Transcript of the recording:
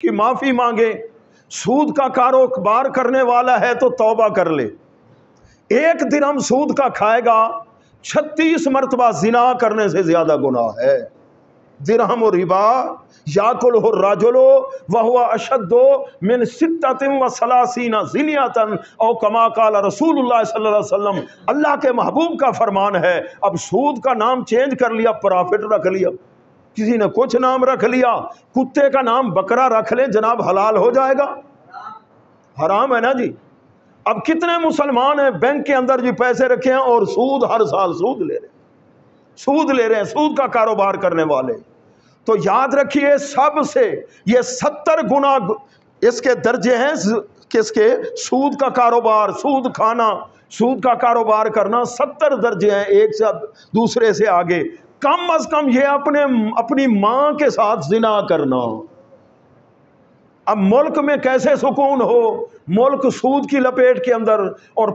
کی معافی مانگے. سود کا کاروبار کرنے والا ہے تو توبہ کر لے. 1 درہم سود کا کھائے گا 36 مرتبہ زنا کرنے سے زیادہ گناہ ہے. درہم و ربا یاکلہ الرجل وہو اشد من 36 زنیۃ او کما قال رسول اللہ صلی اللہ علیہ وسلم. اللہ کے محبوب کا فرمان ہے. اب سود کا نام چینج کر لیا، پرافٹ رکھ لیا، کسی نے کچھ نام رکھ لیا. کتے کا نام بکرا رکھ لیں جناب، حلال ہو جائے گا؟ حرام ہے نا جی. اب کتنے مسلمان ہیں بینک کے اندر جی پیسے رکھے ہیں اور سود ہر سال سود لے رہے ہیں، سود کا کاروبار کرنے والے. تو یاد رکھیے سب سے یہ 70 گنا اس کے درجے ہیں. کس کے؟ سود کا کاروبار، سود کھانا، سود کا کاروبار کرنا 70 درجے ہیں، ایک سے دوسرے سے آگے. کم از کم یہ اپنی ماں کے ساتھ زنا کرنا. اب ملک میں کیسے سکون ہو؟ ملک سود کی لپیٹ کے اندر اور